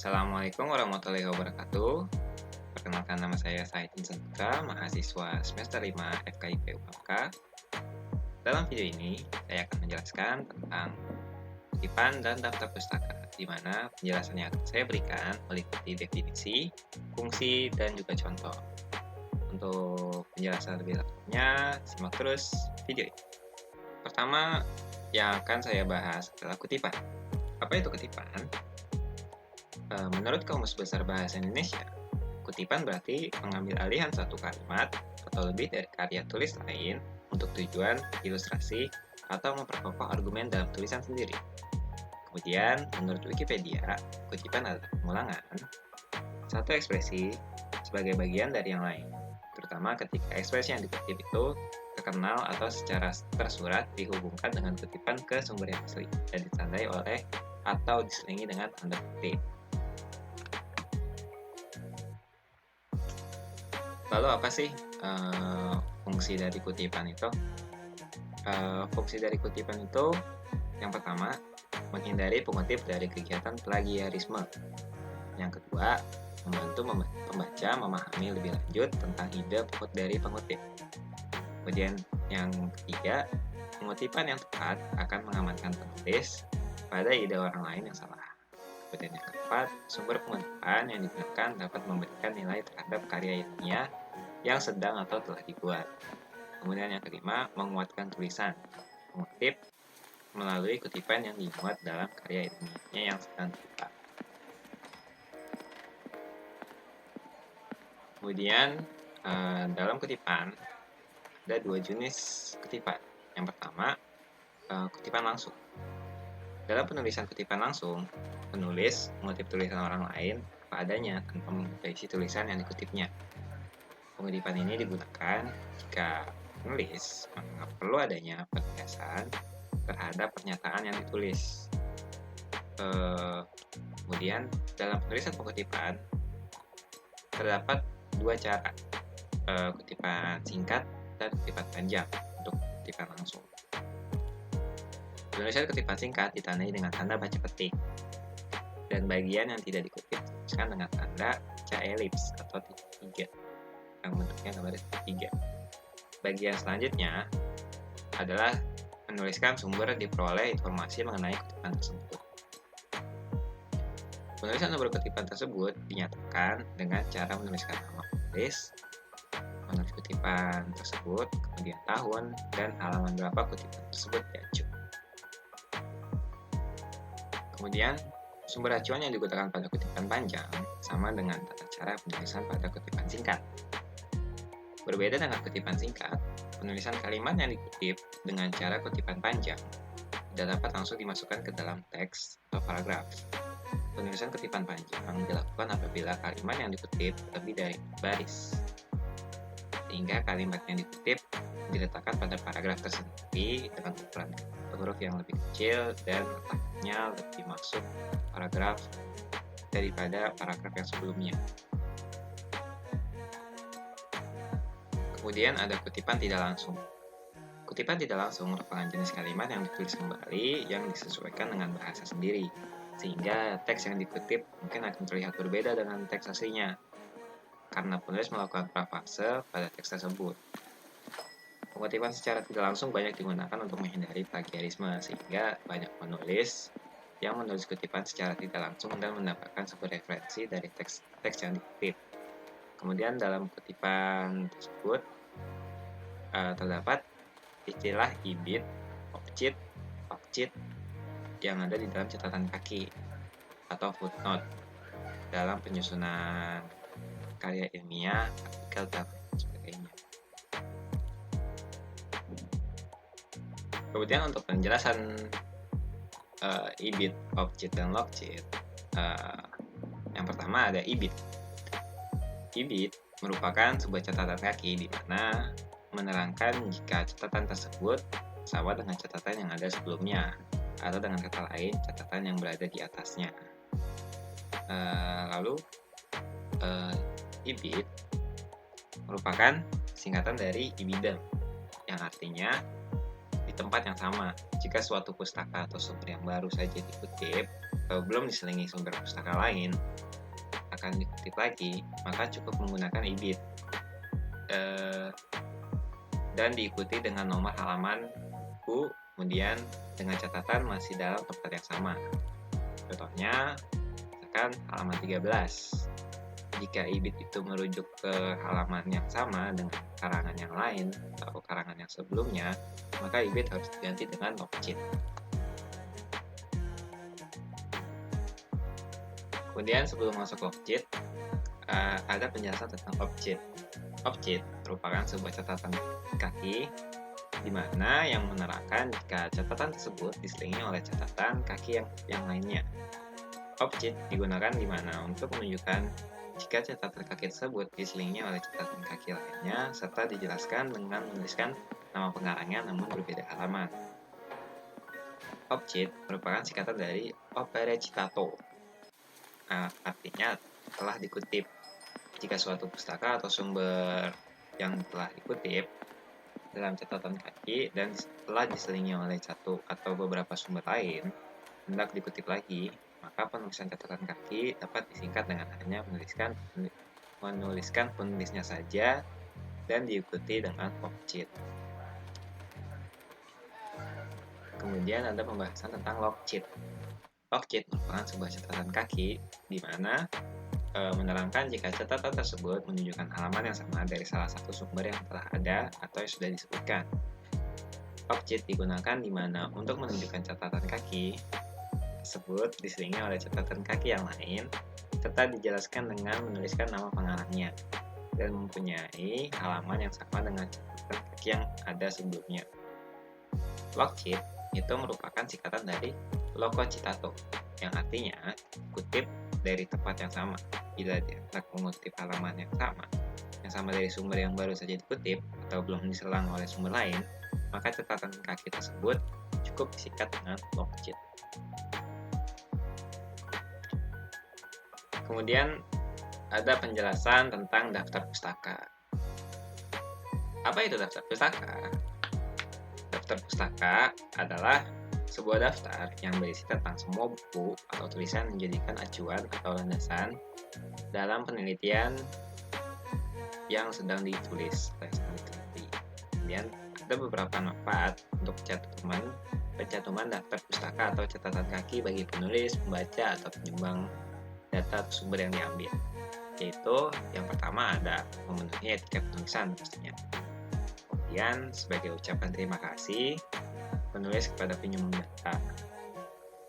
Assalamualaikum warahmatullahi wabarakatuh. Perkenalkan, nama saya Saidin Santika, mahasiswa semester 5 FKIP UMK. Dalam video ini, saya akan menjelaskan tentang kutipan dan daftar pustaka, di mana penjelasan yang akan saya berikan meliputi definisi, fungsi, dan juga contoh. Untuk penjelasan lebih lengkapnya, simak terus video ini. Pertama, yang akan saya bahas adalah kutipan. Apa itu kutipan? Menurut Kamus Besar Bahasa Indonesia, kutipan berarti mengambil alihan satu kalimat atau lebih dari karya tulis lain untuk tujuan ilustrasi atau memperkokoh argumen dalam tulisan sendiri. Kemudian, menurut Wikipedia, kutipan adalah pengulangan satu ekspresi sebagai bagian dari yang lain, terutama ketika ekspresi yang dikutip itu terkenal atau secara tersurat dihubungkan dengan kutipan ke sumber yang asli dan ditandai oleh atau diselingi dengan tanda kutip. Lalu apa sih fungsi dari kutipan itu? Fungsi dari kutipan itu yang pertama, menghindari pengutip dari kegiatan plagiarisme. Yang kedua, membantu pembaca memahami lebih lanjut tentang ide pokok dari pengutip. Kemudian yang ketiga, pengutipan yang tepat akan mengamankan penulis pada ide orang lain yang salah. Kemudian yang keempat, sumber pengutipan yang digunakan dapat memberikan nilai terhadap karya ilmiah yang sedang atau telah dibuat. Kemudian yang kelima, menguatkan tulisan pengutip melalui kutipan yang dimuat dalam karya ilmiahnya yang sedang dibuat. Kemudian dalam kutipan ada dua jenis kutipan. Yang pertama, kutipan langsung. Dalam penulisan kutipan langsung, penulis mengutip tulisan orang lain apa adanya tanpa mengubah isi tulisan yang dikutipnya. Pengutipan ini digunakan jika penulis menganggap perlu adanya penegasan terhadap pernyataan yang ditulis. Kemudian dalam penulisan pengutipan terdapat dua cara, kutipan singkat dan kutipan panjang untuk kutipan langsung. Penulisan kutipan singkat ditandai dengan tanda baca petik, dan bagian yang tidak dikutip dituliskan dengan tanda elips atau titik 3 yang bentuknya gambar titik 3. Bagian selanjutnya adalah menuliskan sumber diperoleh informasi mengenai kutipan tersebut. Penulisan sumber kutipan tersebut dinyatakan dengan cara menuliskan nama penulis, menulis kutipan tersebut, kemudian tahun, dan halaman berapa kutipan tersebut diacu. Kemudian, sumber acuan yang digunakan pada kutipan panjang sama dengan tata cara penulisan pada kutipan singkat. Berbeda dengan kutipan singkat, penulisan kalimat yang dikutip dengan cara kutipan panjang tidak dapat langsung dimasukkan ke dalam teks atau paragraf. Penulisan kutipan panjang dilakukan apabila kalimat yang dikutip lebih dari baris, sehingga kalimat yang dikutip diletakkan pada paragraf tersendiri dengan ukuran huruf yang lebih kecil dan letaknya lebih masuk paragraf daripada paragraf yang sebelumnya. Kemudian ada kutipan tidak langsung. Kutipan tidak langsung merupakan jenis kalimat yang ditulis kembali yang disesuaikan dengan bahasa sendiri, sehingga teks yang dikutip mungkin akan terlihat berbeda dengan teks aslinya, karena penulis melakukan prafase pada teks tersebut. Pengutipan secara tidak langsung banyak digunakan untuk menghindari plagiarisme, sehingga banyak penulis yang menulis kutipan secara tidak langsung dan mendapatkan sumber referensi dari teks yang dikutip. Kemudian dalam kutipan tersebut terdapat istilah ibid, opcit yang ada di dalam catatan kaki atau footnote dalam penyusunan karya ilmiah, artikel, dan sebagainya. Kemudian untuk penjelasan ibid, opcit, dan logcit, yang pertama ada ibid. Ibid merupakan sebuah catatan kaki di mana menerangkan jika catatan tersebut sama dengan catatan yang ada sebelumnya, atau dengan kata lain, catatan yang berada di atasnya. Lalu, ibid merupakan singkatan dari ibidem, yang artinya di tempat yang sama. Jika suatu pustaka atau sumber yang baru saja dikutip, atau belum diselingi sumber pustaka lain akan dikutip lagi, maka cukup menggunakan IBIT dan diikuti dengan nomor halaman buku, kemudian dengan catatan masih dalam tempat yang sama. Contohnya, misalkan halaman 13. Jika IBIT itu merujuk ke halaman yang sama dengan karangan yang lain atau karangan yang sebelumnya, maka IBIT harus diganti dengan logcheat. Kemudian sebelum masuk logcheat, ada penjelasan tentang object. Object merupakan sebuah catatan kaki di mana yang menerangkan jika catatan tersebut diselingi oleh catatan kaki yang lainnya. Object digunakan di mana untuk menunjukkan jika catatan kaki tersebut diselingi oleh catatan kaki lainnya serta dijelaskan dengan menuliskan nama pengarangnya namun berbeda halaman. Object merupakan singkatan dari opere citato. Artinya telah dikutip. Jika suatu pustaka atau sumber yang telah dikutip dalam catatan kaki dan telah diselingi oleh satu atau beberapa sumber lain hendak dikutip lagi, maka penulisan catatan kaki dapat disingkat dengan hanya menuliskan penulisnya saja dan diikuti dengan logcheat. Kemudian ada pembahasan tentang logcheat. Logcheat merupakan sebuah catatan kaki di mana menerangkan jika catatan tersebut menunjukkan halaman yang sama dari salah satu sumber yang telah ada atau yang sudah disebutkan. Logcheat digunakan di mana untuk menunjukkan catatan kaki tersebut diselingi oleh catatan kaki yang lain serta dijelaskan dengan menuliskan nama pengarangnya dan mempunyai halaman yang sama dengan catatan kaki yang ada sebelumnya. Logcheat itu merupakan singkatan dari loco citato yang artinya kutip dari tempat yang sama. Bila hendak mengutip halaman yang sama dari sumber yang baru saja dikutip atau belum diselang oleh sumber lain, maka catatan kaki tersebut cukup disingkat dengan logcheat. Kemudian ada penjelasan tentang daftar pustaka. Apa itu daftar pustaka? Daftar pustaka adalah sebuah daftar yang berisi tentang semua buku atau tulisan yang dijadikan acuan atau landasan dalam penelitian yang sedang ditulis oleh sang peneliti. Kemudian ada beberapa manfaat untuk pencantuman daftar pustaka atau catatan kaki bagi penulis, pembaca, atau penyumbang data sumber yang diambil. Yaitu yang pertama ada memenuhi etika penulisan pastinya. Kemudian sebagai ucapan terima kasih penulis kepada penyumbang data.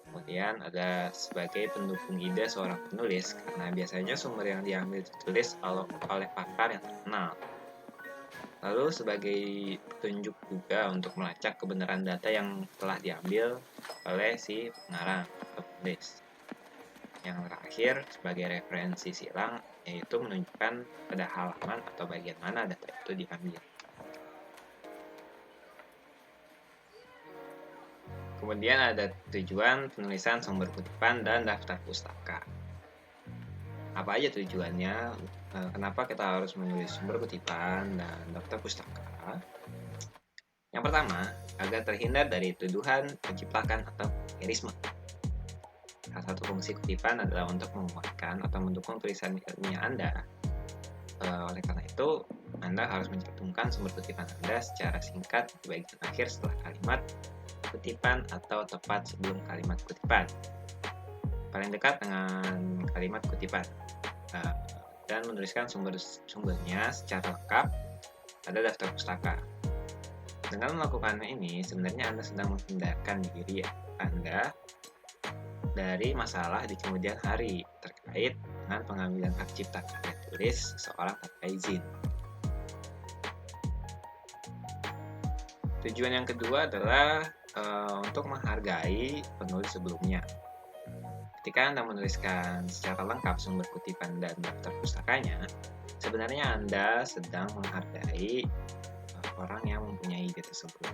Kemudian ada sebagai pendukung ide seorang penulis karena biasanya sumber yang diambil ditulis oleh pakar yang terkenal. Lalu sebagai petunjuk juga untuk melacak kebenaran data yang telah diambil oleh si pengarang atau penulis. Yang terakhir sebagai referensi silang yaitu menunjukkan pada halaman atau bagian mana data itu diambil. Kemudian ada tujuan penulisan sumber kutipan dan daftar pustaka. Apa aja tujuannya? Kenapa kita harus menulis sumber kutipan dan daftar pustaka? Yang pertama, agar terhindar dari tuduhan penciplakan atau plagiarisme. Salah satu fungsi kutipan adalah untuk menguatkan atau mendukung tulisan ilmiah Anda. Oleh karena itu, Anda harus mencantumkan sumber kutipan Anda secara singkat di bagian akhir setelah kalimat kutipan atau tepat sebelum kalimat kutipan. Paling dekat dengan kalimat kutipan. Dan menuliskan sumbernya secara lengkap pada daftar pustaka. Dengan melakukan ini, sebenarnya Anda sedang menghindarkan diri Anda dari masalah di kemudian hari terkait dengan pengambilan hak cipta karya tulis seseorang tanpa izin. Tujuan yang kedua adalah untuk menghargai penulis sebelumnya. Ketika Anda menuliskan secara lengkap sumber kutipan dan daftar pustakanya, sebenarnya Anda sedang menghargai orang yang mempunyai ide tersebut.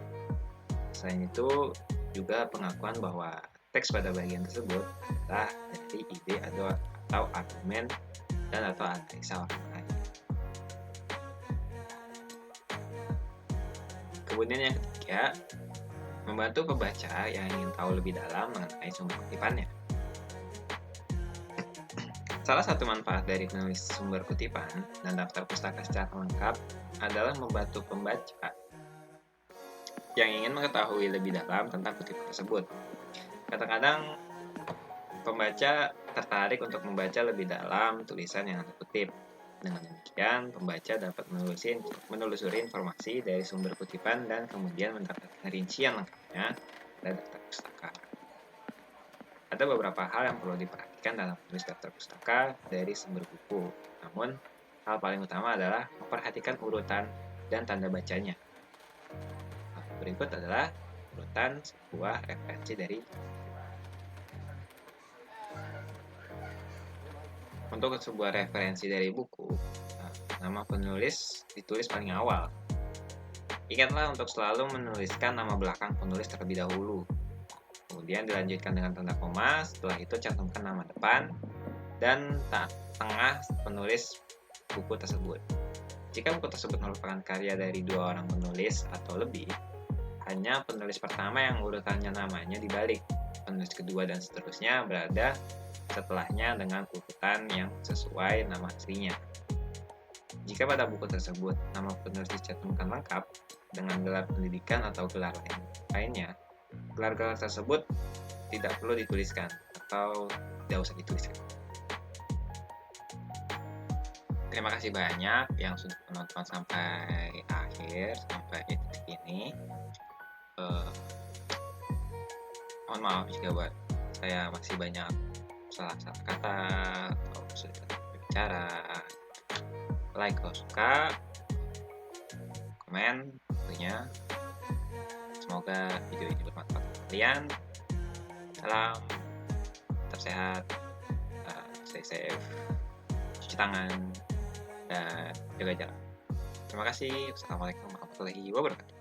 Selain itu, juga pengakuan bahwa teks pada bagian tersebut adalah dari ide atau argumen dan atau analisa orang lain. Kemudian yang ketiga, membantu pembaca yang ingin tahu lebih dalam mengenai sumber kutipannya. Salah satu manfaat dari menulis sumber kutipan dan daftar pustaka secara lengkap adalah membantu pembaca yang ingin mengetahui lebih dalam tentang kutipan tersebut. Kadang-kadang pembaca tertarik untuk membaca lebih dalam tulisan yang Anda kutip. Dengan demikian, pembaca dapat menelusuri informasi dari sumber kutipan dan kemudian mendapatkan rincian lengkapnya pada daftar pustaka. Ada beberapa hal yang perlu diperhatikan dalam menulis daftar pustaka dari sumber buku. Namun, hal paling utama adalah memperhatikan urutan dan tanda bacanya. Berikut adalah urutan sebuah referensi dari untuk sebuah referensi dari buku. Nama penulis ditulis paling awal. Ingatlah untuk selalu menuliskan nama belakang penulis terlebih dahulu. Kemudian dilanjutkan dengan tanda koma, setelah itu cantumkan nama depan dan tengah penulis buku tersebut. Jika buku tersebut merupakan karya dari 2 orang penulis atau lebih, hanya penulis pertama yang urutannya namanya dibalik. Penulis kedua dan seterusnya berada setelahnya dengan urutan yang sesuai nama aslinya. Jika pada buku tersebut nama penulis dicantumkan lengkap dengan gelar pendidikan atau gelar lainnya, gelar-gelar tersebut tidak perlu dituliskan atau tidak usah dituliskan. Terima kasih banyak yang sudah menonton sampai akhir, sampai titik ini. Mohon maaf jika buat saya masih banyak salah-salah kata atau kesulitan berbicara. Like kalau suka, komen tentunya. Semoga video ini bermanfaat untuk kalian. Salam, tetap sehat, stay safe, cuci tangan, dan jaga jarak. Terima kasih. Wassalamualaikum warahmatullahi wabarakatuh.